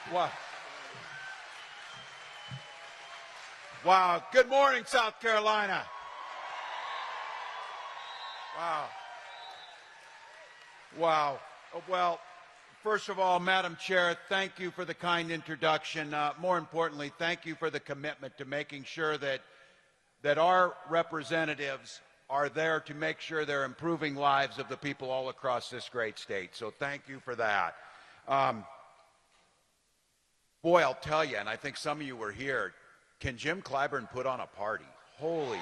Wow. Wow. Good morning, South Carolina. Wow. Wow. Well, first of all, Madam Chair, thank you for the kind introduction. More importantly, thank you for the commitment to making sure that our representatives are there to make sure they're improving lives of the people all across this great state. So thank you for that. Boy, I'll tell you, and I think some of you were here, can Jim Clyburn put on a party? Holy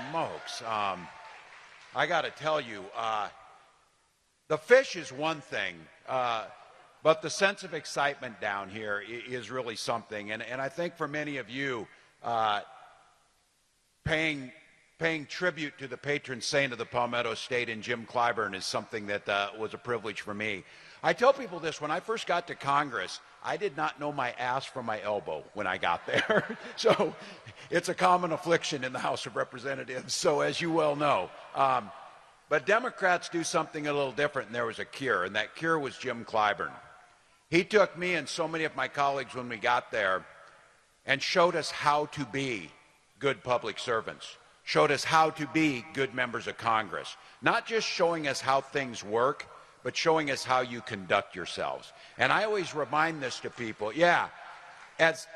smokes. I got to tell you, the fish is one thing, but the sense of excitement down here is really something. And I think for many of you, paying tribute to the patron saint of the Palmetto State and Jim Clyburn is something that was a privilege for me. I tell people this, when I first got to Congress, I did not know my ass from my elbow when I got there. So it's a common affliction in the House of Representatives, so as you well know. But Democrats do something a little different, and there was a cure, and that cure was Jim Clyburn. He took me and so many of my colleagues when we got there and showed us how to be good public servants, showed us how to be good members of Congress, not just showing us how things work, but showing us how you conduct yourselves. And I always remind this to people, as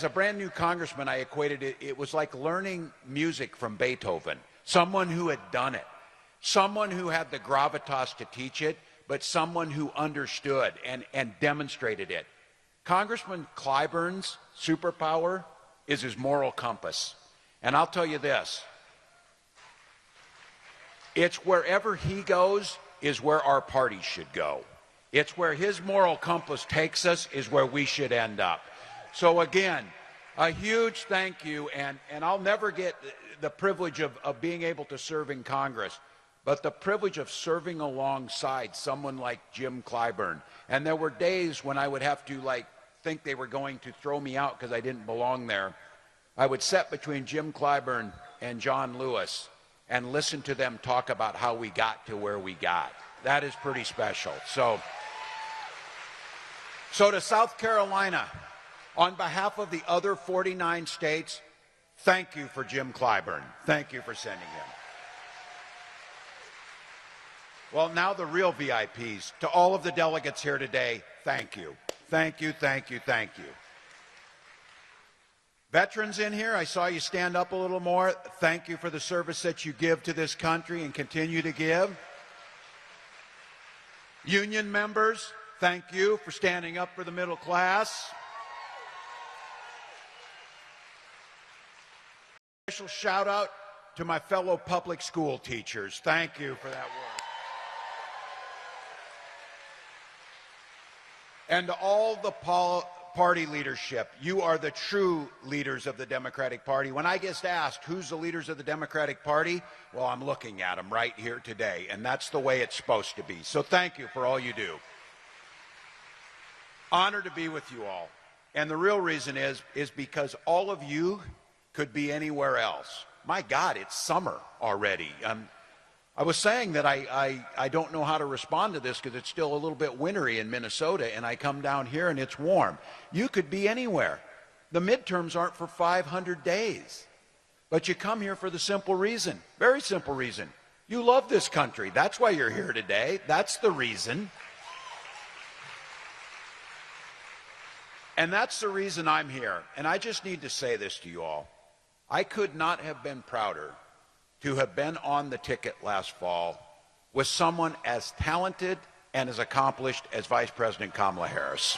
a brand new congressman, I equated it was like learning music from Beethoven, someone who had done it, someone who had the gravitas to teach it, but someone who understood and demonstrated it. Congressman Clyburn's superpower is his moral compass. And I'll tell you this, it's wherever he goes is where our party should go. It's where his moral compass takes us is where we should end up. So again, a huge thank you, and I'll never get the privilege of being able to serve in Congress, but the privilege of serving alongside someone like Jim Clyburn. And there were days when I would have to think they were going to throw me out because I didn't belong there. I would sit between Jim Clyburn and John Lewis and listen to them talk about how we got to where we got. That is pretty special. So to South Carolina, on behalf of the other 49 states, thank you for Jim Clyburn. Thank you for sending him. Well, now the real VIPs. To all of the delegates here today, thank you. Thank you, thank you, thank you. Veterans in here, I saw you stand up a little more. Thank you for the service that you give to this country and continue to give. Union members, thank you for standing up for the middle class. Special shout out to my fellow public school teachers. Thank you for that work. And to all the party leadership, you are the true leaders of the Democratic Party. When I get asked who's the leaders of the Democratic Party, well, I'm looking at them right here today, and that's the way it's supposed to be. So thank you for all you do. Honored to be with you all. And the real reason is because all of you could be anywhere else. My God, it's summer already. I was saying that I don't know how to respond to this because it's still a little bit wintry in Minnesota, and I come down here and it's warm. You could be anywhere. The midterms aren't for 500 days. But you come here for the simple reason, very simple reason. You love this country. That's why you're here today. That's the reason. And that's the reason I'm here. And I just need to say this to you all. I could not have been prouder to have been on the ticket last fall with someone as talented and as accomplished as Vice President Kamala Harris.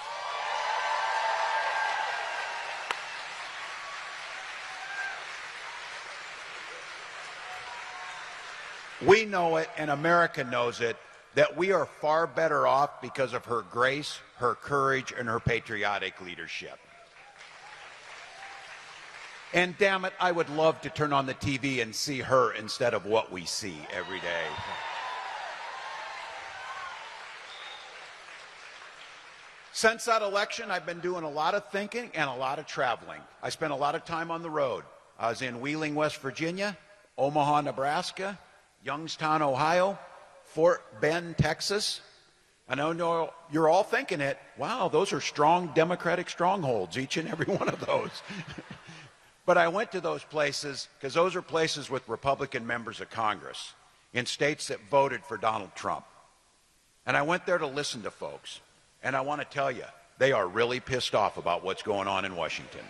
We know it, and America knows it, that we are far better off because of her grace, her courage, and her patriotic leadership. And damn it, I would love to turn on the TV and see her instead of what we see every day. Since that election, I've been doing a lot of thinking and a lot of traveling. I spent a lot of time on the road. I was in Wheeling, West Virginia, Omaha, Nebraska, Youngstown, Ohio, Fort Bend, Texas, I know you're all thinking it. Wow, those are strong Democratic strongholds, each and every one of those. But I went to those places because those are places with Republican members of Congress in states that voted for Donald Trump. And I went there to listen to folks. And I want to tell you, they are really pissed off about what's going on in Washington.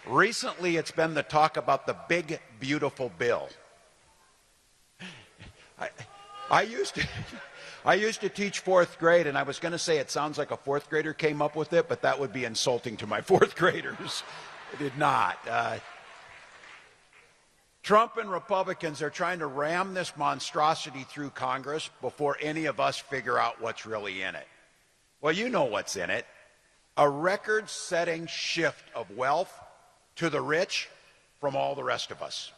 Recently, it's been the talk about the big, beautiful bill. I used to teach fourth grade, and I was going to say it sounds like a fourth grader came up with it, but that would be insulting to my fourth graders. It did not. Trump and Republicans are trying to ram this monstrosity through Congress before any of us figure out what's really in it. Well, you know what's in it. A record-setting shift of wealth to the rich from all the rest of us.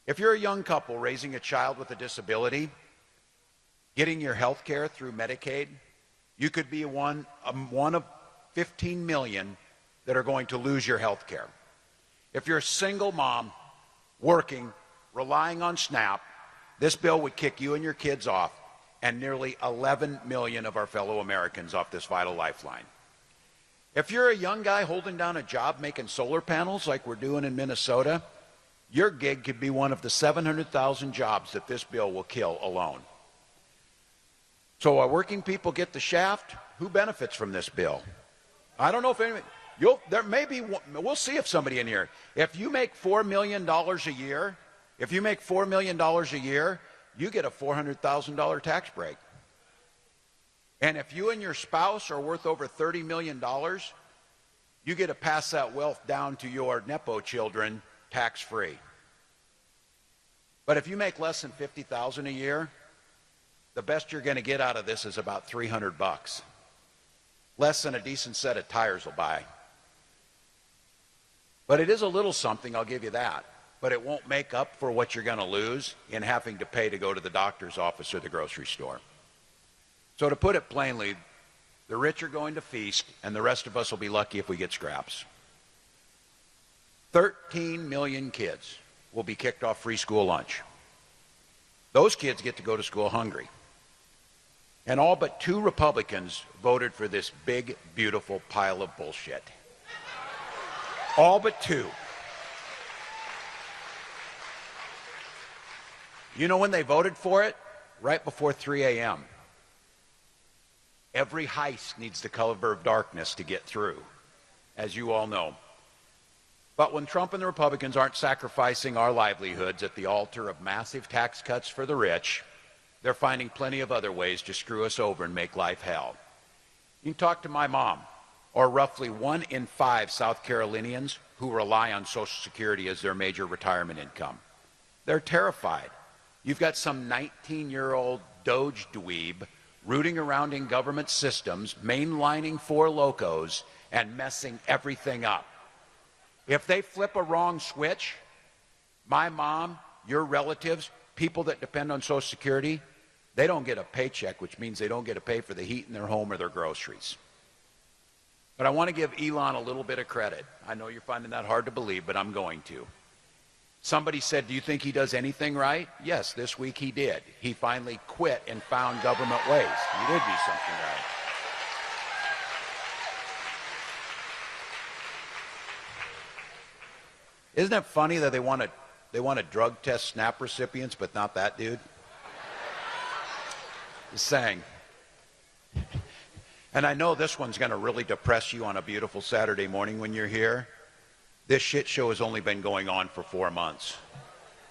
If you're a young couple raising a child with a disability, getting your health care through Medicaid, you could be one of 15 million that are going to lose your health care. If you're a single mom working, relying on SNAP, this bill would kick you and your kids off and nearly 11 million of our fellow Americans off this vital lifeline. If you're a young guy holding down a job making solar panels like we're doing in Minnesota, your gig could be one of the 700,000 jobs that this bill will kill alone. So while working people get the shaft, who benefits from this bill? I don't know if anybody, there may be, we'll see if somebody in here, if you make $4 million a year, you get a $400,000 tax break. And if you and your spouse are worth over $30 million, you get to pass that wealth down to your Nepo children tax-free. But if you make less than $50,000 a year, the best you're going to get out of this is about $300. Less than a decent set of tires will buy. But it is a little something, I'll give you that. But it won't make up for what you're going to lose in having to pay to go to the doctor's office or the grocery store. So to put it plainly, the rich are going to feast, and the rest of us will be lucky if we get scraps. 13 million kids will be kicked off free school lunch. Those kids get to go to school hungry. And all but 2 Republicans voted for this big, beautiful pile of bullshit. All but 2. You know when they voted for it? Right before 3 a.m. Every heist needs the cover of darkness to get through, as you all know. But when Trump and the Republicans aren't sacrificing our livelihoods at the altar of massive tax cuts for the rich, they're finding plenty of other ways to screw us over and make life hell. You can talk to my mom, or roughly 1 in 5 South Carolinians who rely on Social Security as their major retirement income. They're terrified. You've got some 19-year-old Doge dweeb rooting around in government systems, mainlining 4 locos, and messing everything up. If they flip a wrong switch, my mom, your relatives, people that depend on Social Security, they don't get a paycheck, which means they don't get to pay for the heat in their home or their groceries. But I want to give Elon a little bit of credit. I know you're finding that hard to believe, but I'm going to. Somebody said, do you think he does anything right? Yes, this week he did. He finally quit and found government ways. He did do something right. Isn't it funny that they want to drug test SNAP recipients, but not that dude? Just saying. And I know this one's going to really depress you on a beautiful Saturday morning when you're here. This shit show has only been going on for 4 months.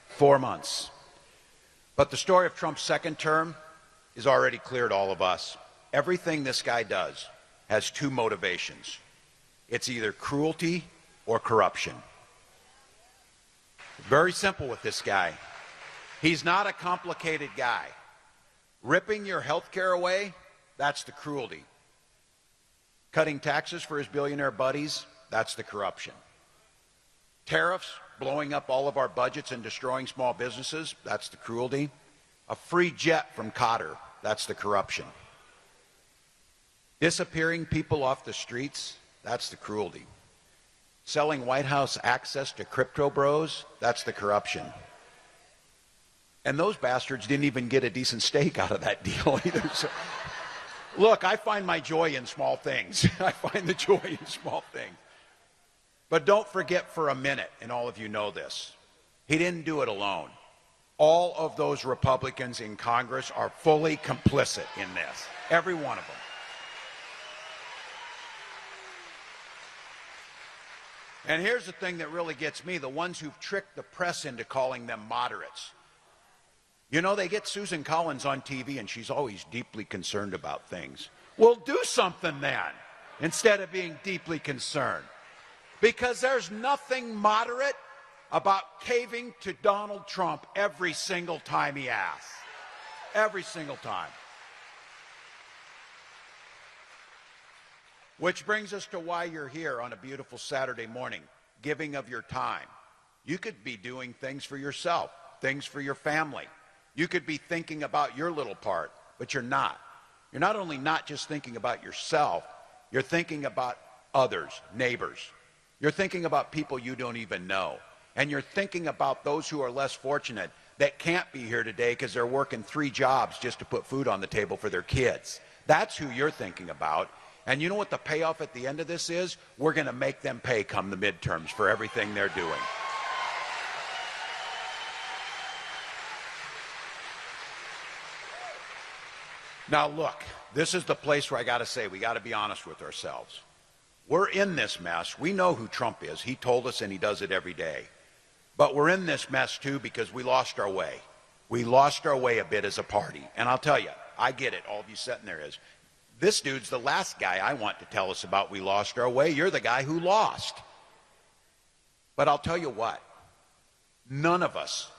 4 months. But the story of Trump's second term is already clear to all of us. Everything this guy does has 2 motivations. It's either cruelty or corruption. Very simple with this guy. He's not a complicated guy. Ripping your health care away, that's the cruelty. Cutting taxes for his billionaire buddies, that's the corruption. Tariffs, blowing up all of our budgets and destroying small businesses, that's the cruelty. A free jet from Qatar, that's the corruption. Disappearing people off the streets, that's the cruelty. Selling White House access to crypto bros, that's the corruption. And those bastards didn't even get a decent steak out of that deal either. So, look, I find my joy in small things. I find the joy in small things. But don't forget for a minute, and all of you know this, he didn't do it alone. All of those Republicans in Congress are fully complicit in this. Every one of them. And here's the thing that really gets me, the ones who've tricked the press into calling them moderates. You know, they get Susan Collins on TV, and she's always deeply concerned about things. Well, do something then, instead of being deeply concerned. Because there's nothing moderate about caving to Donald Trump every single time he asks. Every single time. Which brings us to why you're here on a beautiful Saturday morning, giving of your time. You could be doing things for yourself, things for your family. You could be thinking about your little part, but you're not. You're not only not just thinking about yourself, you're thinking about others, neighbors. You're thinking about people you don't even know. And you're thinking about those who are less fortunate that can't be here today because they're working 3 jobs just to put food on the table for their kids. That's who you're thinking about. And you know what the payoff at the end of this is? We're going to make them pay come the midterms for everything they're doing. Now look, this is the place where I got to say we got to be honest with ourselves. We're in this mess. We know who Trump is. He told us and he does it every day. But we're in this mess too because we lost our way. We lost our way a bit as a party. And I'll tell you, I get it. All of you sitting there is. This dude's the last guy I want to tell us about we lost our way. You're the guy who lost. But I'll tell you what, none of us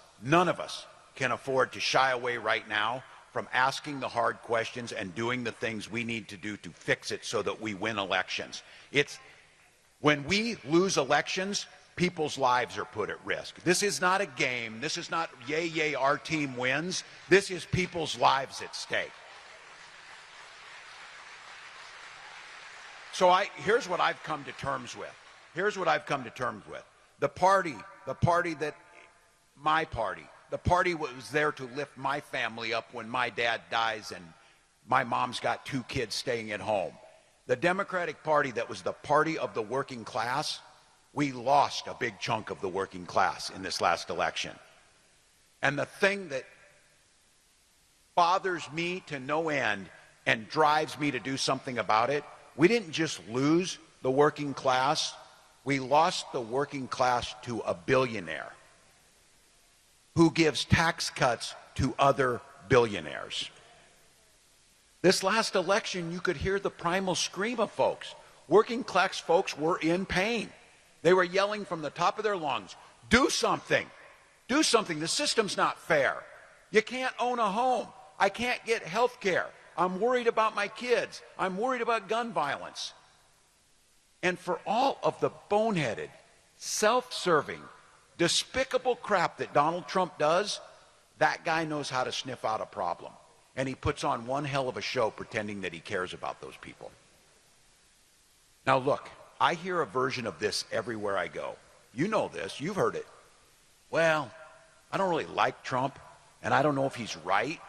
can afford to shy away right now from asking the hard questions and doing the things we need to do to fix it so that we win elections. It's when we lose elections, people's lives are put at risk. This is not a game. This is not yay, yay, our team wins. This is people's lives at stake. So here's what I've come to terms with. Here's what I've come to terms with. The party that was there to lift my family up when my dad dies and my mom's got 2 kids staying at home. The Democratic Party that was the party of the working class, we lost a big chunk of the working class in this last election. And the thing that bothers me to no end and drives me to do something about it, we didn't just lose the working class, we lost the working class to a billionaire who gives tax cuts to other billionaires. This last election, you could hear the primal scream of folks. Working class folks were in pain. They were yelling from the top of their lungs, do something. Do something. The system's not fair. You can't own a home. I can't get health care. I'm worried about my kids. I'm worried about gun violence. And for all of the boneheaded, self-serving, despicable crap that Donald Trump does, that guy knows how to sniff out a problem. And he puts on one hell of a show pretending that he cares about those people. Now look, I hear a version of this everywhere I go. You know this. You've heard it. Well, I don't really like Trump, and I don't know if he's right.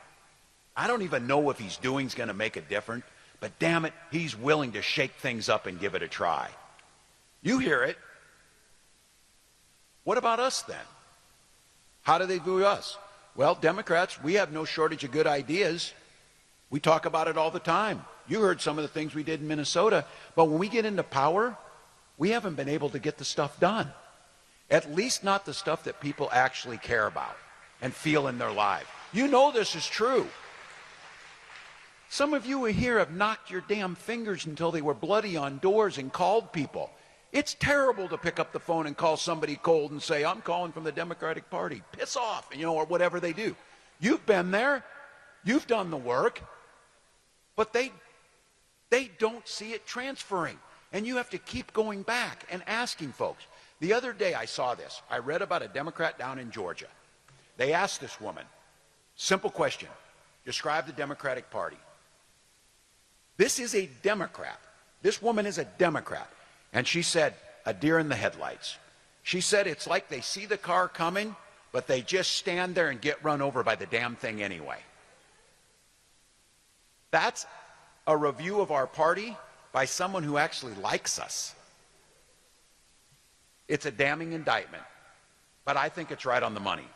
I don't even know if he's doing is going to make a difference, but damn it, he's willing to shake things up and give it a try. You hear it. What about us then? How do they view us? Well, Democrats, we have no shortage of good ideas. We talk about it all the time. You heard some of the things we did in Minnesota, but when we get into power, we haven't been able to get the stuff done. At least not the stuff that people actually care about and feel in their life. You know this is true. Some of you here have knocked your damn fingers until they were bloody on doors and called people. It's terrible to pick up the phone and call somebody cold and say, I'm calling from the Democratic Party. Piss off, or whatever they do. You've been there. You've done the work. But they don't see it transferring. And you have to keep going back and asking folks. The other day I saw this. I read about a Democrat down in Georgia. They asked this woman, simple question, describe the Democratic Party. This is a Democrat. This woman is a Democrat. And she said, a deer in the headlights. She said it's like they see the car coming, but they just stand there and get run over by the damn thing anyway. That's a review of our party by someone who actually likes us. It's a damning indictment, but I think it's right on the money.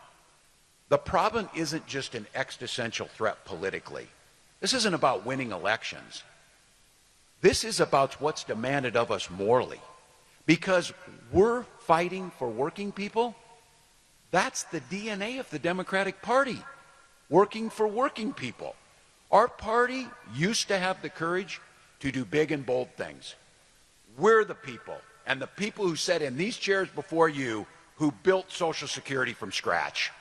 The problem isn't just an existential threat politically. This isn't about winning elections. This is about what's demanded of us morally. Because we're fighting for working people. That's the DNA of the Democratic Party, working for working people. Our party used to have the courage to do big and bold things. We're the people, and the people who sat in these chairs before you who built Social Security from scratch.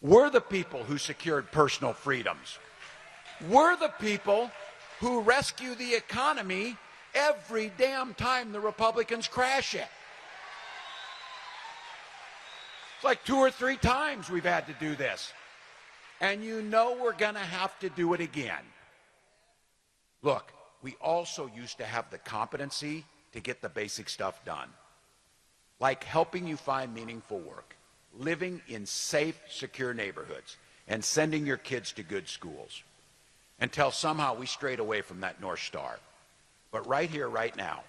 We're the people who secured personal freedoms. We're the people who rescue the economy every damn time the Republicans crash it. It's like 2 or 3 times we've had to do this. And you know we're going to have to do it again. Look, we also used to have the competency to get the basic stuff done, like helping you find meaningful work, living in safe, secure neighborhoods, and sending your kids to good schools, until somehow we strayed away from that North Star. But right here, right now,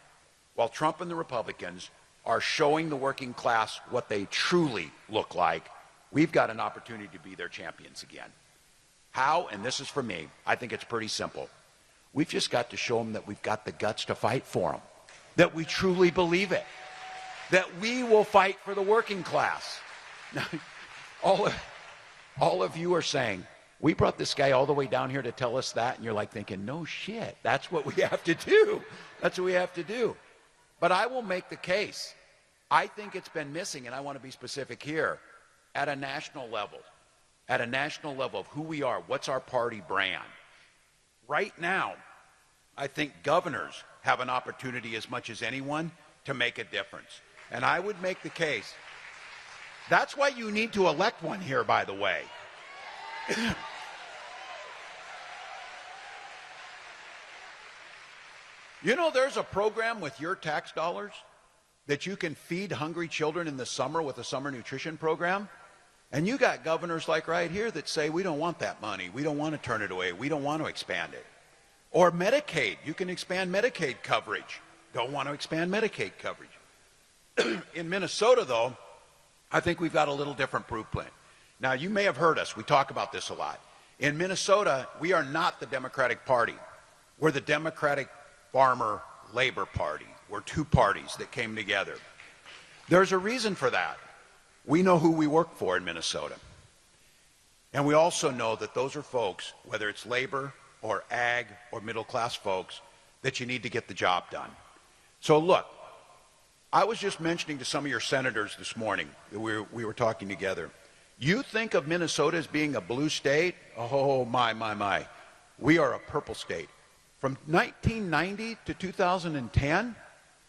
while Trump and the Republicans are showing the working class what they truly look like, we've got an opportunity to be their champions again. How? And this is for me. I think it's pretty simple. We've just got to show them that we've got the guts to fight for them, that we truly believe it, that we will fight for the working class. Now, all of you are saying, we brought this guy all the way down here to tell us that, and you're like thinking, no shit, that's what we have to do. That's what we have to do. But I will make the case. I think it's been missing, and I want to be specific here, at a national level of who we are, what's our party brand. Right now, I think governors have an opportunity as much as anyone to make a difference. And I would make the case. That's why you need to elect one here, by the way. You know, there's a program with your tax dollars that you can feed hungry children in the summer with a summer nutrition program. And you got governors like right here that say, we don't want that money. We don't want to turn it away. We don't want to expand it. Or Medicaid. You can expand Medicaid coverage. Don't want to expand Medicaid coverage. In Minnesota, though, I think we've got a little different proof plan. Now, you may have heard us. We talk about this a lot. In Minnesota, we are not the Democratic Party. We're the Democratic Farmer Labor Party. We're 2 parties that came together. There's a reason for that. We know who we work for in Minnesota. And we also know that those are folks, whether it's labor or ag or middle class folks, that you need to get the job done. So look, I was just mentioning to some of your senators this morning that we were talking together. You think of Minnesota as being a blue state? Oh, my. We are a purple state. From 1990 to 2010,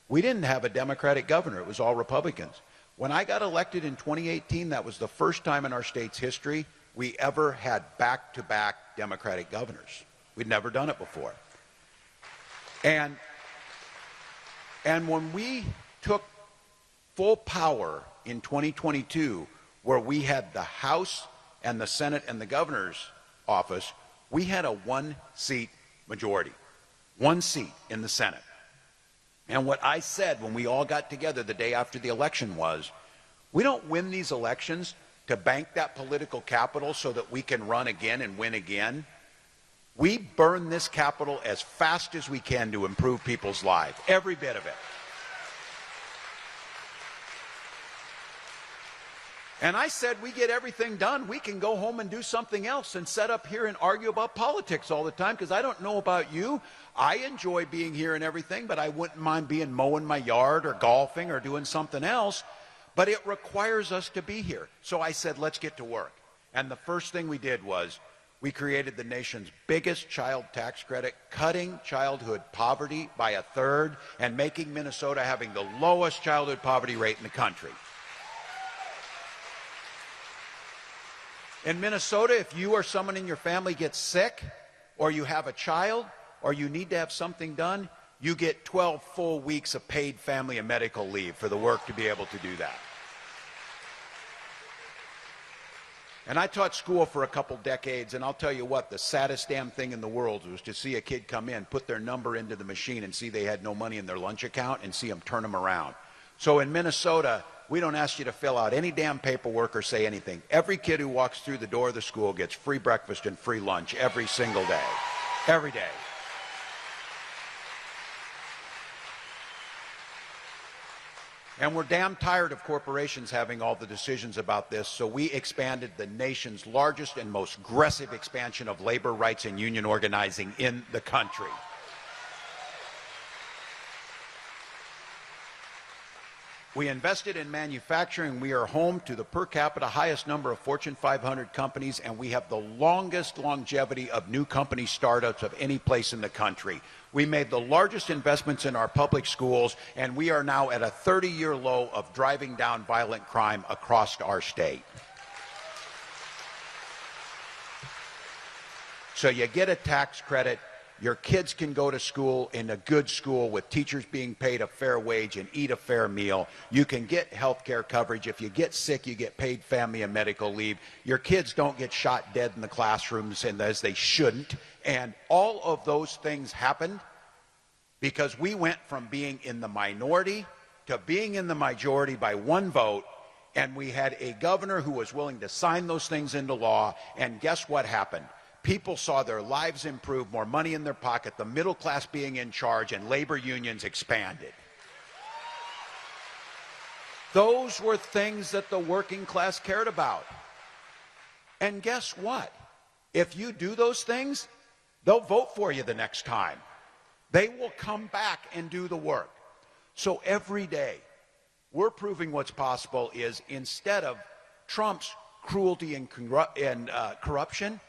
we didn't have a Democratic governor. It was all Republicans. When I got elected in 2018, that was the first time in our state's history we ever had back-to-back Democratic governors. We'd never done it before. And when we took full power in 2022, where we had the House and the Senate and the governor's office, we had a 1-seat majority, 1 seat in the Senate. And what I said when we all got together the day after the election was, we don't win these elections to bank that political capital so that we can run again and win again. We burn this capital as fast as we can to improve people's lives, every bit of it. And I said, we get everything done, we can go home and do something else and sit up here and argue about politics all the time, because I don't know about you. I enjoy being here and everything, but I wouldn't mind mowing my yard or golfing or doing something else. But it requires us to be here. So I said, let's get to work. And the first thing we did was we created the nation's biggest child tax credit, cutting childhood poverty by 1/3 and making Minnesota having the lowest childhood poverty rate in the country. In Minnesota, if you or someone in your family gets sick, or you have a child, or you need to have something done, you get 12 full weeks of paid family and medical leave for the work to be able to do that. And I taught school for a couple decades, and I'll tell you what, the saddest damn thing in the world was to see a kid come in, put their number into the machine, and see they had no money in their lunch account, and see them turn them around. So in Minnesota, we don't ask you to fill out any damn paperwork or say anything. Every kid who walks through the door of the school gets free breakfast and free lunch every single day. Every day. And we're damn tired of corporations having all the decisions about this, so we expanded the nation's largest and most aggressive expansion of labor rights and union organizing in the country. We invested in manufacturing. We are home to the per capita highest number of Fortune 500 companies, and we have the longest longevity of new company startups of any place in the country. We made the largest investments in our public schools, and we are now at a 30-year low of driving down violent crime across our state. So you get a tax credit. Your kids can go to school in a good school with teachers being paid a fair wage and eat a fair meal. You can get health care coverage. If you get sick, you get paid family and medical leave. Your kids don't get shot dead in the classrooms, and as they shouldn't. And all of those things happened because we went from being in the minority to being in the majority by one vote, and we had a governor who was willing to sign those things into law, and guess what happened? People saw their lives improve, more money in their pocket, the middle class being in charge, and labor unions expanded. Those were things that the working class cared about. And guess what? If you do those things, they'll vote for you the next time. They will come back and do the work. So every day, we're proving what's possible is instead of Trump's cruelty and corruption,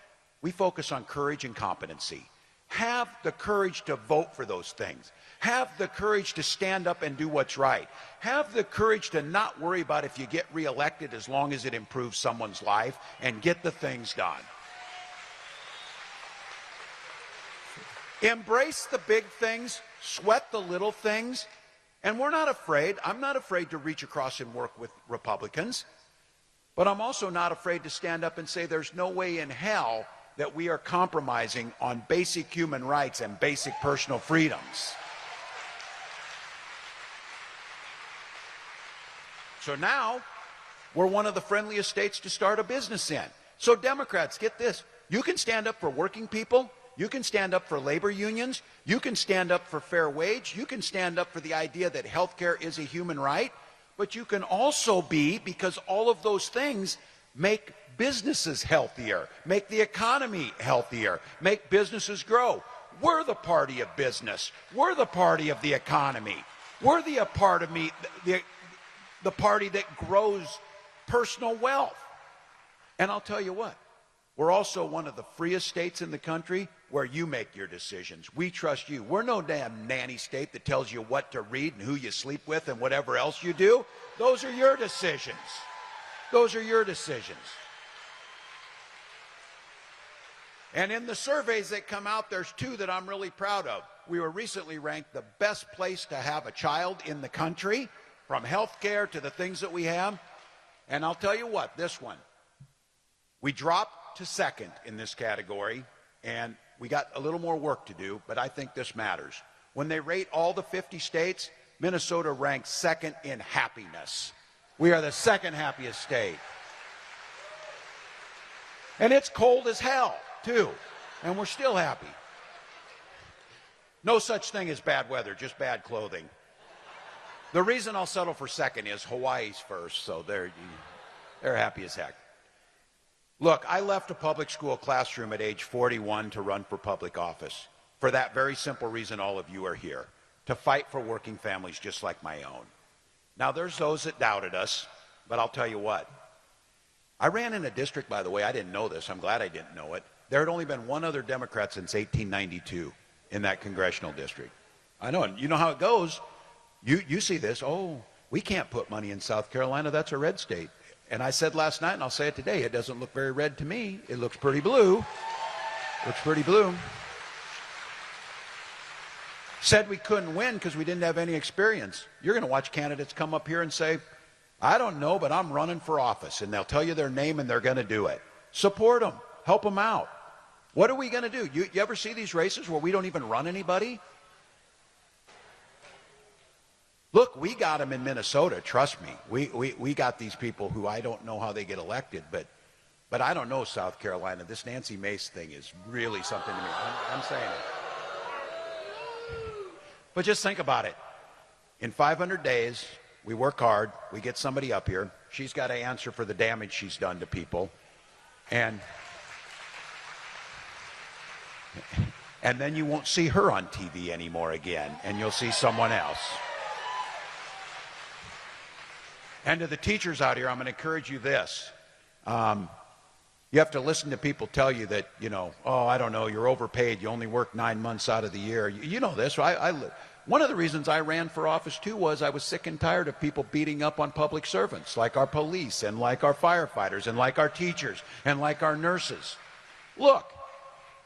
we focus on courage and competency. Have the courage to vote for those things. Have the courage to stand up and do what's right. Have the courage to not worry about if you get reelected as long as it improves someone's life, and get the things done. Embrace the big things, sweat the little things, and we're not afraid. I'm not afraid to reach across and work with Republicans, but I'm also not afraid to stand up and say there's no way in hell that we are compromising on basic human rights and basic personal freedoms. So now, we're one of the friendliest states to start a business in. So Democrats, get this. You can stand up for working people. You can stand up for labor unions. You can stand up for fair wage. You can stand up for the idea that health care is a human right. But you can also be, because all of those things make businesses healthier, make the economy healthier, make businesses grow. We're the party of business. We're the party of the economy. We're the party that grows personal wealth. And I'll tell you what, we're also one of the freest states in the country where you make your decisions. We trust you. We're no damn nanny state that tells you what to read and who you sleep with and whatever else you do. Those are your decisions. Those are your decisions. And in the surveys that come out, there's two that I'm really proud of. We were recently ranked the best place to have a child in the country, from health care to the things that we have. And I'll tell you what, this one, we dropped to second in this category, and we got a little more work to do, but I think this matters. When they rate all the 50 states, Minnesota ranks second in happiness. We are the second happiest state. And it's cold as hell, too, and we're still happy. No such thing as bad weather, just bad clothing. The reason I'll settle for second is Hawaii's first, so they're happy as heck. Look, I left a public school classroom at age 41 to run for public office for that very simple reason all of you are here, to fight for working families just like my own. Now, there's those that doubted us, but I'll tell you what. I ran in a district, by the way, I didn't know this. I'm glad I didn't know it. There had only been one other Democrat since 1892 in that congressional district. I know, and you know how it goes. You see this, oh, we can't put money in South Carolina, that's a red state. And I said last night, and I'll say it today, it doesn't look very red to me. It looks pretty blue. Looks pretty blue. Said we couldn't win because we didn't have any experience. You're going to watch candidates come up here and say, I don't know, but I'm running for office, and they'll tell you their name and they're going to do it. Support them. Help them out. What are we going to do? You ever see these races where we don't even run anybody? Look, we got them in Minnesota, trust me. We got these people who I don't know how they get elected, but I don't know South Carolina. This Nancy Mace thing is really something to me. I'm saying it. But just think about it. In 500 days, we work hard, we get somebody up here. She's got to answer for the damage she's done to people. And then you won't see her on TV anymore again, and you'll see someone else. And to the teachers out here, I'm going to encourage you this. You have to listen to people tell you that, oh, I don't know, you're overpaid, you only work 9 months out of the year. You know this. One of the reasons I ran for office, too, was I was sick and tired of people beating up on public servants, like our police and like our firefighters and like our teachers and like our nurses. Look,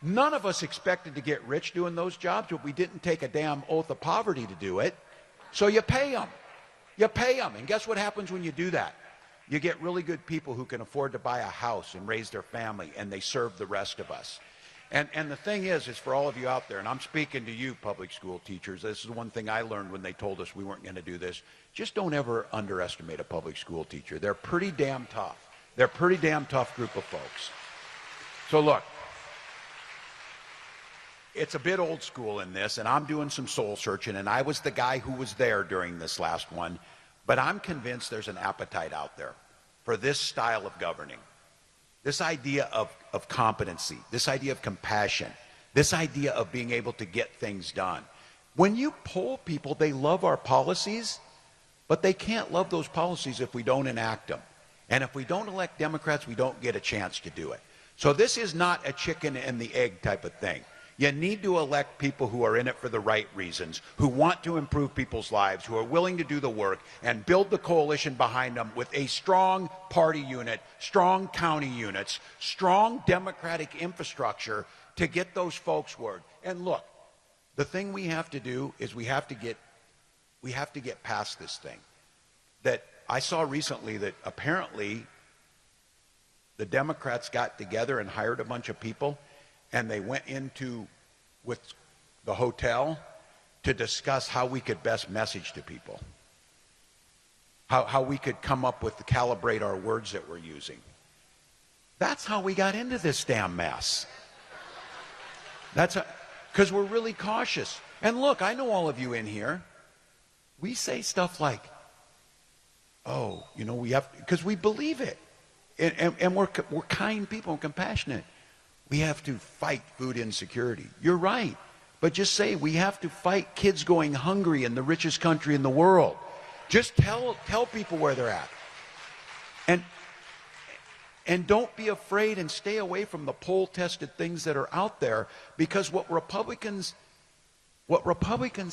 none of us expected to get rich doing those jobs, but we didn't take a damn oath of poverty to do it. So you pay them. You pay them. And guess what happens when you do that? You get really good people who can afford to buy a house and raise their family, and they serve the rest of us. And the thing is for all of you out there, and I'm speaking to you public school teachers, this is one thing I learned when they told us we weren't going to do this. Just don't ever underestimate a public school teacher. They're pretty damn tough. They're a pretty damn tough group of folks. So look, it's a bit old school in this, and I'm doing some soul searching, and I was the guy who was there during this last one, but I'm convinced there's an appetite out there for this style of governing. This idea of competency, this idea of compassion, this idea of being able to get things done. When you poll people, they love our policies, but they can't love those policies if we don't enact them. And if we don't elect Democrats, we don't get a chance to do it. So this is not a chicken and the egg type of thing. You need to elect people who are in it for the right reasons, who want to improve people's lives, who are willing to do the work, and build the coalition behind them with a strong party unit, strong county units, strong Democratic infrastructure to get those folks word. And look, the thing we have to do is we have to get past this thing. That I saw recently that apparently the Democrats got together and hired a bunch of people, and they went with the hotel to discuss how we could best message to people, how we could come up with, calibrate our words that we're using. That's how we got into this damn mess. Because we're really cautious. And look, I know all of you in here, we say stuff like, oh, we have, because we believe it. And we're kind people and compassionate. We have to fight food insecurity. You're right. But just say we have to fight kids going hungry in the richest country in the world. Just tell people where they're at. And don't be afraid, and stay away from the poll-tested things that are out there, because what Republicans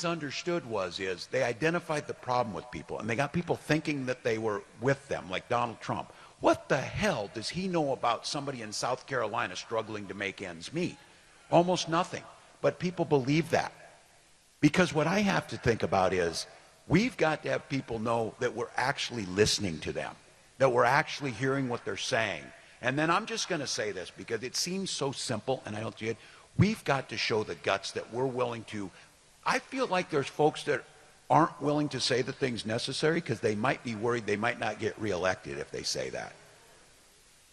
understood is they identified the problem with people, and they got people thinking that they were with them, like Donald Trump. What the hell does he know about somebody in South Carolina struggling to make ends meet? Almost nothing. But people believe that. Because what I have to think about is we've got to have people know that we're actually listening to them, that we're actually hearing what they're saying. And then I'm just going to say this because it seems so simple, and I don't see it. We've got to show the guts that we're willing to. I feel like there's folks that aren't willing to say the things necessary because they might be worried they might not get reelected if they say that.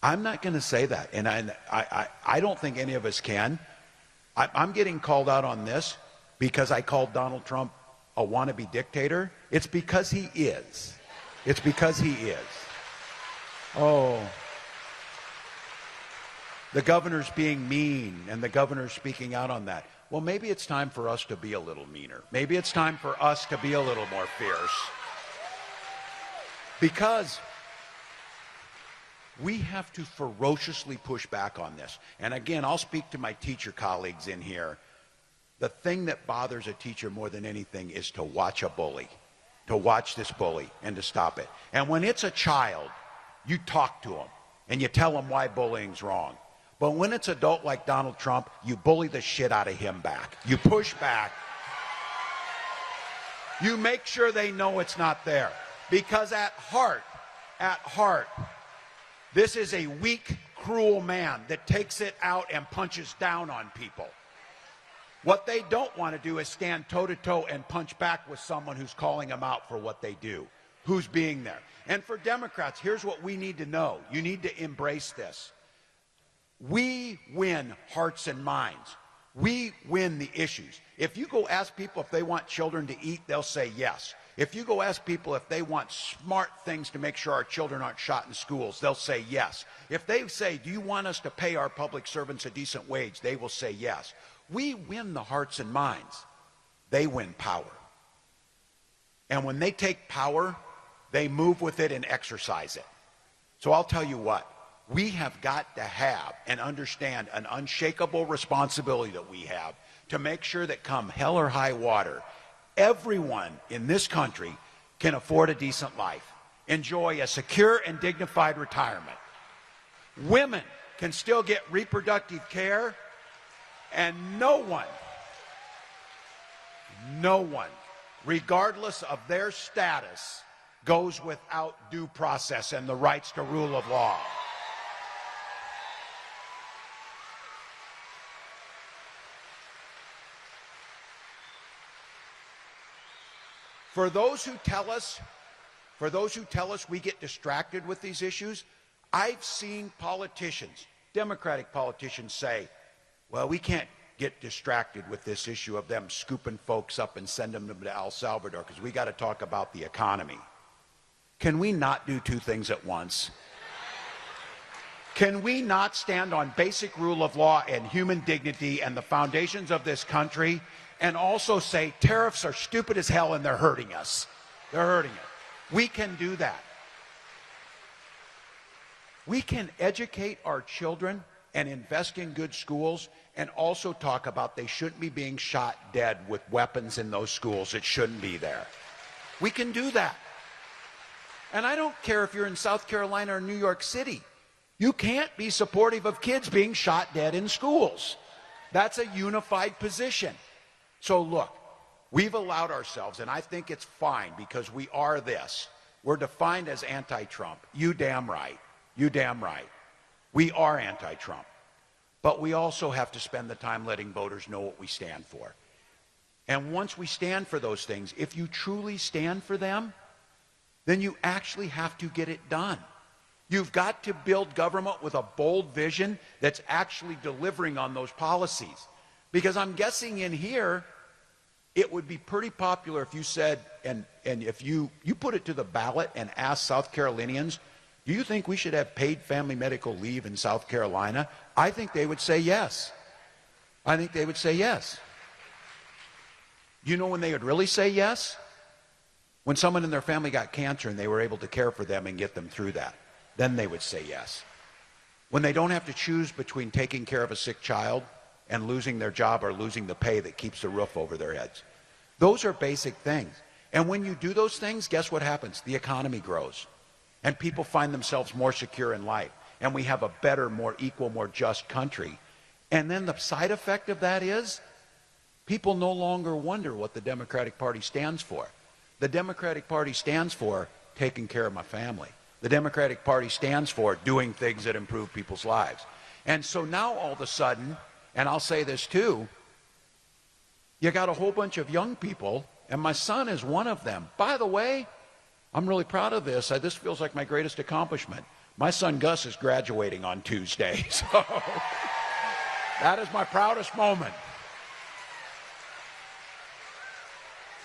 I'm not going to say that, and I don't think any of us can. I'm getting called out on this because I called Donald Trump a wannabe dictator. It's because he is. It's because he is. Oh, the governor's being mean, and the governor's speaking out on that. Well, maybe it's time for us to be a little meaner. Maybe it's time for us to be a little more fierce. Because we have to ferociously push back on this. And again, I'll speak to my teacher colleagues in here. The thing that bothers a teacher more than anything is to watch a bully, to watch this bully and to stop it. And when it's a child, you talk to them and you tell them why bullying's wrong. But when it's adult like Donald Trump, you bully the shit out of him back. You push back. You make sure they know it's not there. Because at heart, at heart, this is a weak, cruel man that takes it out and punches down on people. What they don't want to do is stand toe-to-toe and punch back with someone who's calling them out for what they do, who's being there. And for Democrats, here's what we need to know. You need to embrace this. We win hearts and minds. We win the issues. If you go ask people if they want children to eat, they'll say yes. If you go ask people if they want smart things to make sure our children aren't shot in schools, they'll say yes. If they say, do you want us to pay our public servants a decent wage, they will say yes. We win the hearts and minds. They win power. And when they take power, they move with it and exercise it. So I'll tell you what, we have got to have and understand an unshakable responsibility that we have to make sure that come hell or high water, everyone in this country can afford a decent life, enjoy a secure and dignified retirement. Women can still get reproductive care, and no one, regardless of their status, goes without due process and the rights to rule of law. For those who tell us we get distracted with these issues, I've seen politicians, Democratic politicians, say, well, we can't get distracted with this issue of them scooping folks up and sending them to El Salvador because we got to talk about the economy. Can we not do two things at once? Can we not stand on basic rule of law and human dignity and the foundations of this country and also say tariffs are stupid as hell and they're hurting us? They're hurting us. We can do that. We can educate our children and invest in good schools and also talk about they shouldn't be being shot dead with weapons in those schools. It shouldn't be there. We can do that. And I don't care if you're in South Carolina or New York City. You can't be supportive of kids being shot dead in schools. That's a unified position. So look, we've allowed ourselves, and I think it's fine because we are this. We're defined as anti-Trump. You damn right. You damn right. We are anti-Trump. But we also have to spend the time letting voters know what we stand for. And once we stand for those things, if you truly stand for them, then you actually have to get it done. You've got to build government with a bold vision that's actually delivering on those policies. Because I'm guessing in here, it would be pretty popular if you said, and if you put it to the ballot and asked South Carolinians, do you think we should have paid family medical leave in South Carolina? I think they would say yes. I think they would say yes. You know when they would really say yes? When someone in their family got cancer and they were able to care for them and get them through that. Then they would say yes. When they don't have to choose between taking care of a sick child and losing their job or losing the pay that keeps the roof over their heads. Those are basic things. And when you do those things, guess what happens? The economy grows. And people find themselves more secure in life. And we have a better, more equal, more just country. And then the side effect of that is people no longer wonder what the Democratic Party stands for. The Democratic Party stands for taking care of my family. The Democratic Party stands for doing things that improve people's lives. And so now all of a sudden, and I'll say this too, you got a whole bunch of young people, and my son is one of them. By the way, I'm really proud of this. This feels like my greatest accomplishment. My son Gus is graduating on Tuesday, so that is my proudest moment.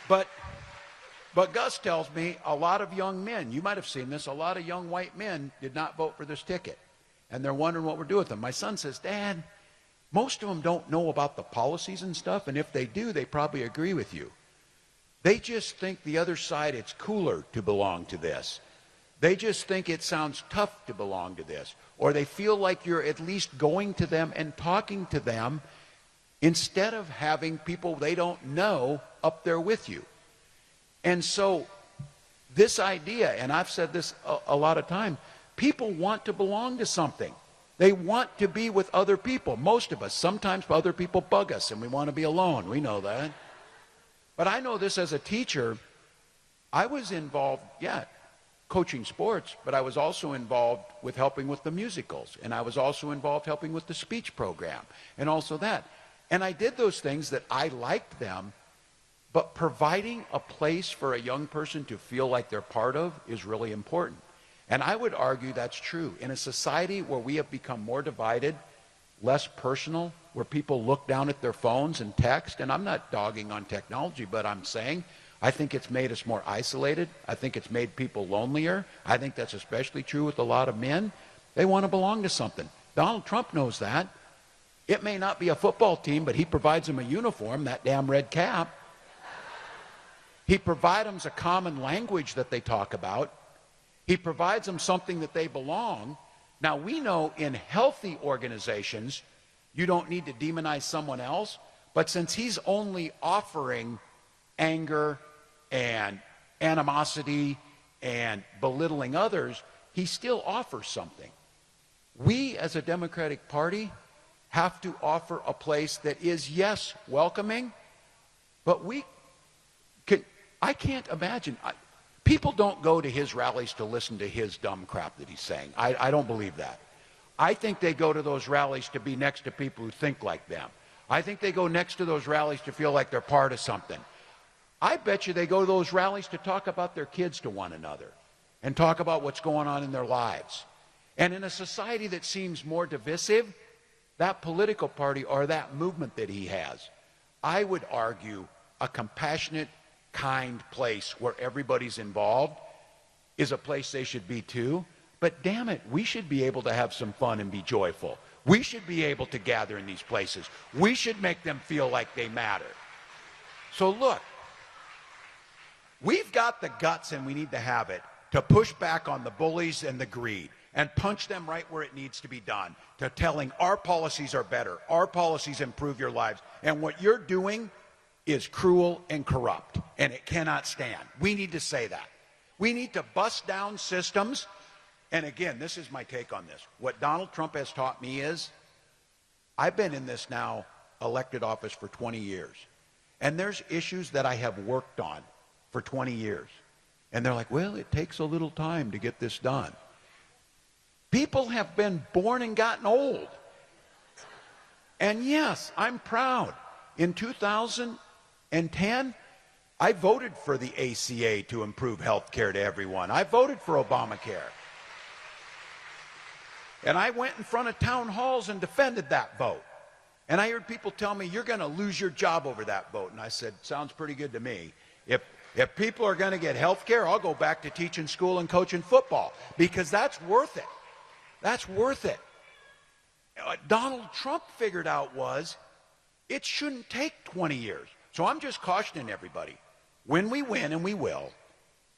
But Gus tells me a lot of young men, you might have seen this, a lot of young white men did not vote for this ticket. And they're wondering what we're doing with them. My son says, Dad, most of them don't know about the policies and stuff, and if they do, they probably agree with you. They just think the other side, it's cooler to belong to this. They just think it sounds tough to belong to this. Or they feel like you're at least going to them and talking to them instead of having people they don't know up there with you. And so this idea, and I've said this a lot of times, people want to belong to something. They want to be with other people. Most of us, sometimes other people bug us and we want to be alone. We know that. But I know this as a teacher. I was involved, coaching sports, but I was also involved with helping with the musicals, and I was also involved helping with the speech program, and also that. And I did those things that I liked them, but providing a place for a young person to feel like they're part of is really important. And I would argue that's true. In a society where we have become more divided, less personal, where people look down at their phones and text, and I'm not dogging on technology, but I'm saying I think it's made us more isolated. I think it's made people lonelier. I think that's especially true with a lot of men. They want to belong to something. Donald Trump knows that. It may not be a football team, but he provides them a uniform, that damn red cap. He provides them a common language that they talk about. He provides them something that they belong. Now, we know in healthy organizations, you don't need to demonize someone else, but since he's only offering anger and animosity and belittling others, he still offers something. We, as a Democratic Party, have to offer a place that is, yes, welcoming, but I can't imagine. People don't go to his rallies to listen to his dumb crap that he's saying. I don't believe that. I think they go to those rallies to be next to people who think like them. I think they go next to those rallies to feel like they're part of something. I bet you they go to those rallies to talk about their kids to one another and talk about what's going on in their lives. And in a society that seems more divisive, that political party or that movement that he has, I would argue a compassionate, kind place where everybody's involved is a place they should be too. But damn it, we should be able to have some fun and be joyful. We should be able to gather in these places. We should make them feel like they matter. So look, we've got the guts, and we need to have it, to push back on the bullies and the greed and punch them right where it needs to be done, to telling our policies are better, our policies improve your lives, and what you're doing is cruel and corrupt, and it cannot stand. We need to say that. We need to bust down systems. And again, this is my take on this. What Donald Trump has taught me is, I've been in this now elected office for 20 years, and there's issues that I have worked on for 20 years. And they're like, well, it takes a little time to get this done. People have been born and gotten old. And yes, I'm proud. In 2010, I voted for the ACA to improve health care to everyone. I voted for Obamacare. And I went in front of town halls and defended that vote. And I heard people tell me, you're going to lose your job over that vote. And I said, sounds pretty good to me. If people are going to get health care, I'll go back to teaching school and coaching football, because that's worth it. That's worth it. What Donald Trump figured out was it shouldn't take 20 years. So I'm just cautioning everybody. When we win, and we will,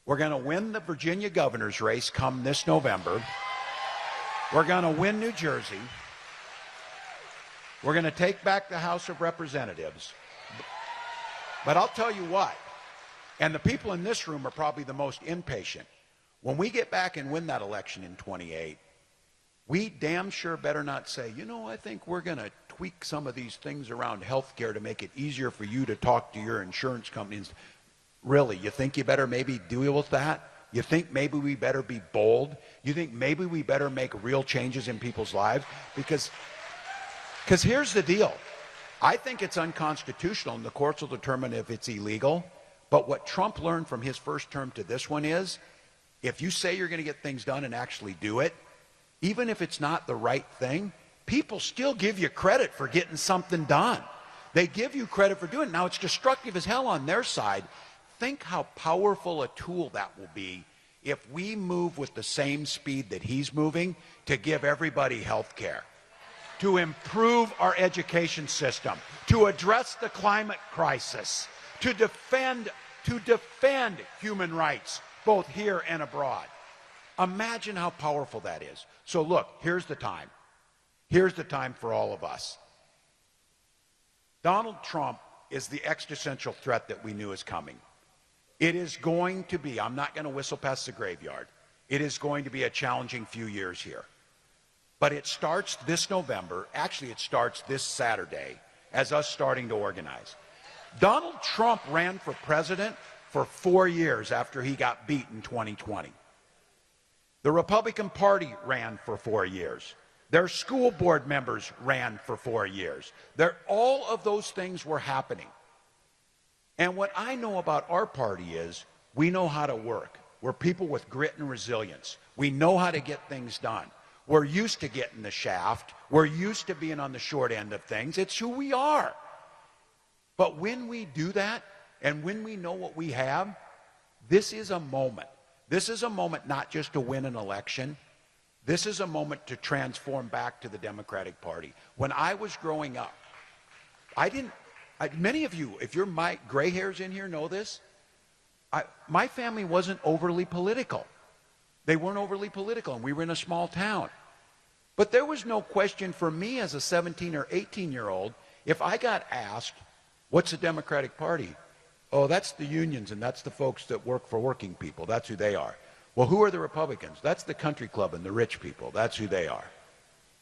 we're going to win the Virginia governor's race come this November. We're going to win New Jersey. We're going to take back the House of Representatives. But I'll tell you what, and the people in this room are probably the most impatient. When we get back and win that election in 28, we damn sure better not say, you know, I think we're going to tweak some of these things around health care to make it easier for you to talk to your insurance companies. Really, you think you better maybe deal with that? You think maybe we better be bold? You think maybe we better make real changes in people's lives? Because here's the deal. I think it's unconstitutional, and the courts will determine if it's illegal. But what Trump learned from his first term to this one is, if you say you're going to get things done and actually do it, even if it's not the right thing, people still give you credit for getting something done. They give you credit for doing it. Now, it's destructive as hell on their side. Think how powerful a tool that will be if we move with the same speed that he's moving to give everybody health care, to improve our education system, to address the climate crisis, to defend human rights, both here and abroad. Imagine how powerful that is. So look, here's the time. Here's the time for all of us. Donald Trump is the existential threat that we knew is coming. It is going to be, I'm not going to whistle past the graveyard, it is going to be a challenging few years here. But it starts this November, actually it starts this Saturday, as us starting to organize. Donald Trump ran for president for 4 years after he got beat in 2020. The Republican Party ran for 4 years. Their school board members ran for 4 years. All of those things were happening. And what I know about our party is we know how to work. We're people with grit and resilience. We know how to get things done. We're used to getting the shaft. We're used to being on the short end of things. It's who we are. But when we do that, and when we know what we have, this is a moment. This is a moment not just to win an election. This is a moment to transform back to the Democratic Party. When I was growing up, many of you, if you're my gray hairs in here, know this. My family wasn't overly political. They weren't overly political, and we were in a small town. But there was no question for me as a 17 or 18-year-old, if I got asked, what's the Democratic Party? Oh, that's the unions, and that's the folks that work for working people. That's who they are. Well, who are the Republicans? That's the country club and the rich people. That's who they are.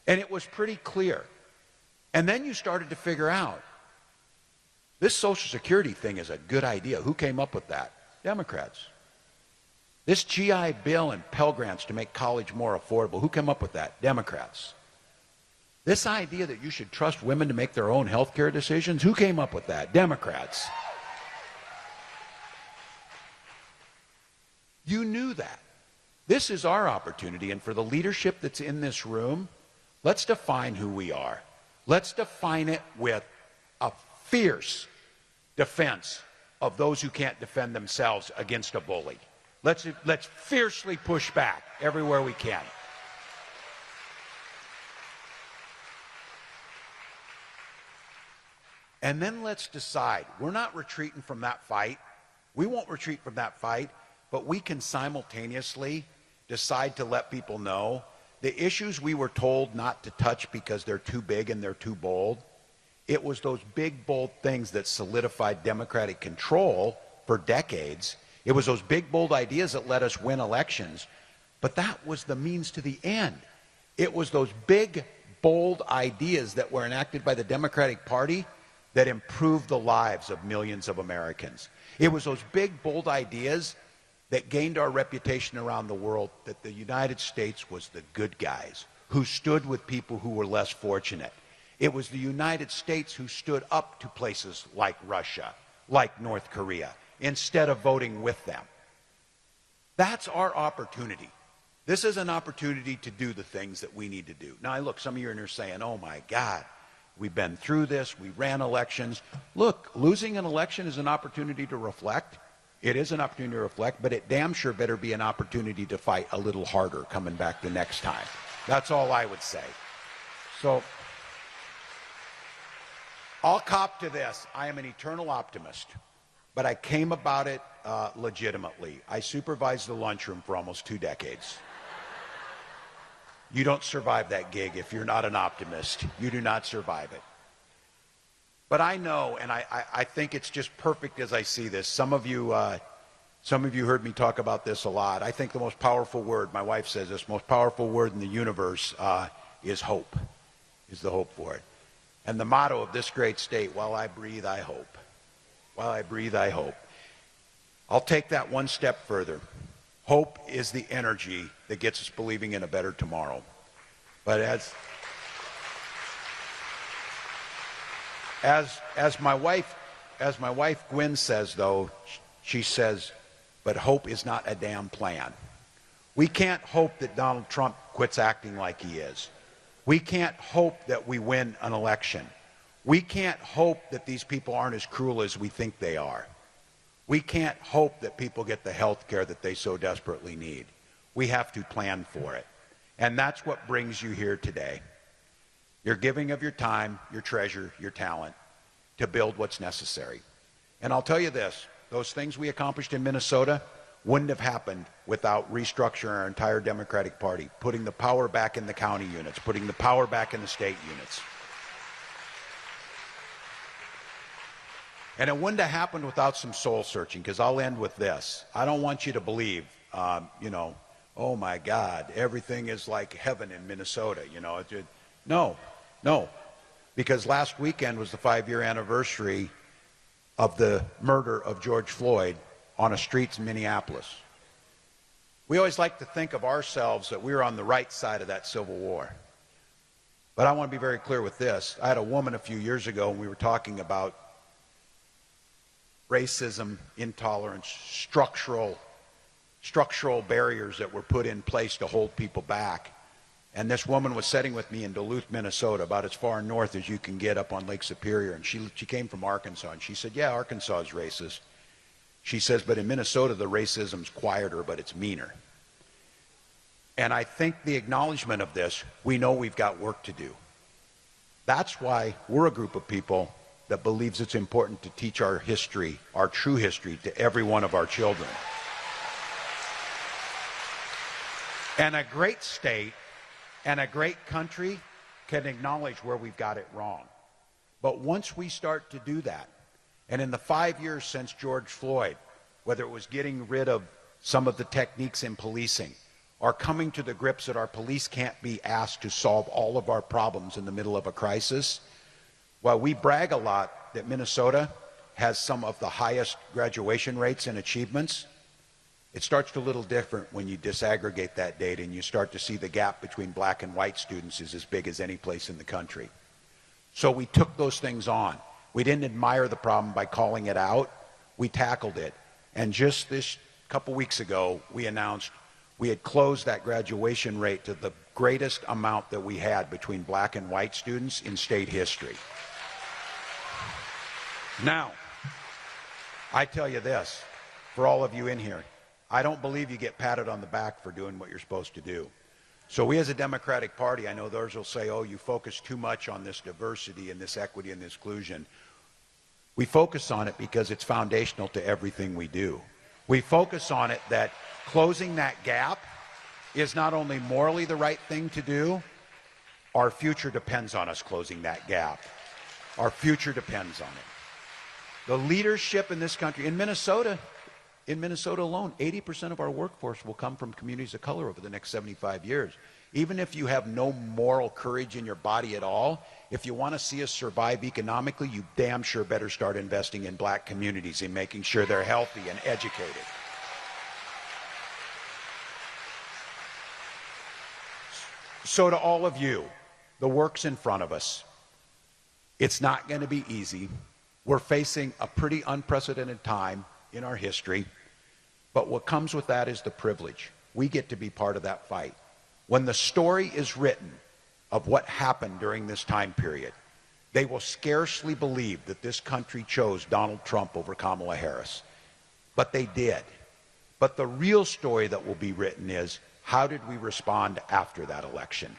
And it was pretty clear. And then you started to figure out, this Social Security thing is a good idea. Who came up with that? Democrats. This GI Bill and Pell Grants to make college more affordable. Who came up with that? Democrats. This idea that you should trust women to make their own health care decisions. Who came up with that? Democrats. You knew that. This is our opportunity, and for the leadership that's in this room, let's define who we are. Let's define it with a fierce defense of those who can't defend themselves against a bully. Let's fiercely push back everywhere we can. And then let's decide. We're not retreating from that fight. We won't retreat from that fight, but we can simultaneously decide to let people know the issues we were told not to touch because they're too big and they're too bold. It was those big, bold things that solidified Democratic control for decades. It was those big, bold ideas that let us win elections. But that was the means to the end. It was those big, bold ideas that were enacted by the Democratic Party that improved the lives of millions of Americans. It was those big, bold ideas that gained our reputation around the world that the United States was the good guys who stood with people who were less fortunate. It was the United States who stood up to places like Russia, like North Korea, instead of voting with them. That's our opportunity. This is an opportunity to do the things that we need to do. Now, look, some of you are in here saying, oh my God, we've been through this, we ran elections. Look, losing an election is an opportunity to reflect. It is an opportunity to reflect, but it damn sure better be an opportunity to fight a little harder coming back the next time. That's all I would say. So, I'll cop to this. I am an eternal optimist, but I came about it legitimately. I supervised the lunchroom for almost 2 decades. You don't survive that gig if you're not an optimist. You do not survive it. But I know, and I think it's just perfect as I see this. Some of you heard me talk about this a lot. I think the most powerful word, my wife says this, most powerful word in the universe is hope, is the hope for it. And the motto of this great state, while I breathe, I hope. While I breathe, I hope. I'll take that one step further. Hope is the energy that gets us believing in a better tomorrow. But as my wife Gwen says, though, she says, but hope is not a damn plan. We can't hope that Donald Trump quits acting like he is. We can't hope that we win an election. We can't hope that these people aren't as cruel as we think they are. We can't hope that people get the health care that they so desperately need. We have to plan for it. And that's what brings you here today. You're giving of your time, your treasure, your talent to build what's necessary. And I'll tell you this, those things we accomplished in Minnesota wouldn't have happened without restructuring our entire Democratic Party, putting the power back in the county units, putting the power back in the state units. And it wouldn't have happened without some soul searching, because I'll end with this. I don't want you to believe, oh my God, everything is like heaven in Minnesota. No. Because last weekend was the 5-year anniversary of the murder of George Floyd on a street in Minneapolis. We always like to think of ourselves that we were on the right side of that Civil War. But I want to be very clear with this. I had a woman a few years ago, and we were talking about racism, intolerance, structural barriers that were put in place to hold people back. And this woman was sitting with me in Duluth, Minnesota, about as far north as you can get up on Lake Superior. And she came from Arkansas, and she said, yeah, Arkansas is racist. She says, but in Minnesota, the racism's quieter, but it's meaner. And I think the acknowledgement of this, we know we've got work to do. That's why we're a group of people that believes it's important to teach our history, our true history, to every one of our children. And a great state and a great country can acknowledge where we've got it wrong. But once we start to do that, and in the 5 years since George Floyd, whether it was getting rid of some of the techniques in policing, or coming to the grips that our police can't be asked to solve all of our problems in the middle of a crisis, while we brag a lot that Minnesota has some of the highest graduation rates and achievements, it starts to a little different when you disaggregate that data and you start to see the gap between black and white students is as big as any place in the country. So we took those things on. We didn't admire the problem by calling it out. We tackled it. And just this couple weeks ago, we announced we had closed that graduation rate to the greatest amount that we had between black and white students in state history. Now, I tell you this, for all of you in here, I don't believe you get patted on the back for doing what you're supposed to do. So we as a Democratic Party, I know those will say, oh, you focus too much on this diversity and this equity and this inclusion. We focus on it because it's foundational to everything we do. We focus on it that closing that gap is not only morally the right thing to do, our future depends on us closing that gap. Our future depends on it. The leadership in this country, in Minnesota alone, 80% of our workforce will come from communities of color over the next 75 years. Even if you have no moral courage in your body at all, if you want to see us survive economically, you damn sure better start investing in black communities and making sure they're healthy and educated. So to all of you, the work's in front of us. It's not going to be easy. We're facing a pretty unprecedented time in our history, but what comes with that is the privilege. We get to be part of that fight. When the story is written of what happened during this time period, they will scarcely believe that this country chose Donald Trump over Kamala Harris. But they did. But the real story that will be written is, how did we respond after that election?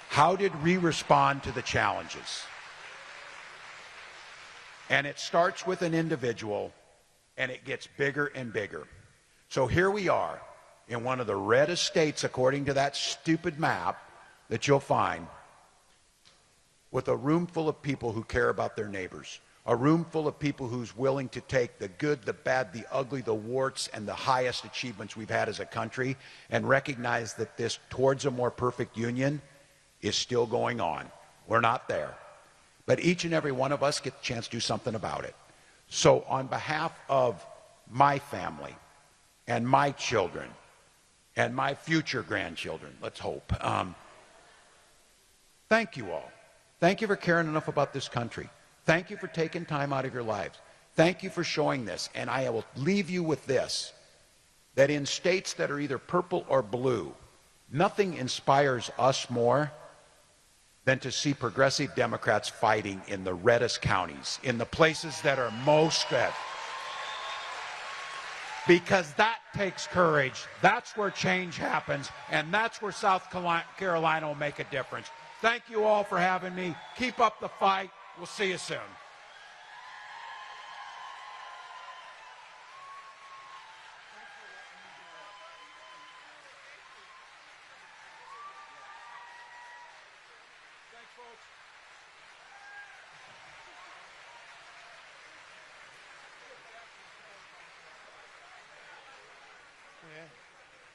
How did we respond to the challenges? And it starts with an individual, and it gets bigger and bigger. So here we are in one of the reddest states, according to that stupid map that you'll find, with a room full of people who care about their neighbors, a room full of people who's willing to take the good, the bad, the ugly, the warts, and the highest achievements we've had as a country and recognize that this towards a more perfect union is still going on. We're not there. But each and every one of us get the chance to do something about it. So on behalf of my family and my children and my future grandchildren, let's hope, thank you all. Thank you for caring enough about this country. Thank you for taking time out of your lives. Thank you for showing this. And I will leave you with this, that in states that are either purple or blue, nothing inspires us more than to see progressive Democrats fighting in the reddest counties, in the places that are most red. Because that takes courage. That's where change happens, and that's where South Carolina will make a difference. Thank you all for having me. Keep up the fight. We'll see you soon. Thanks, folks.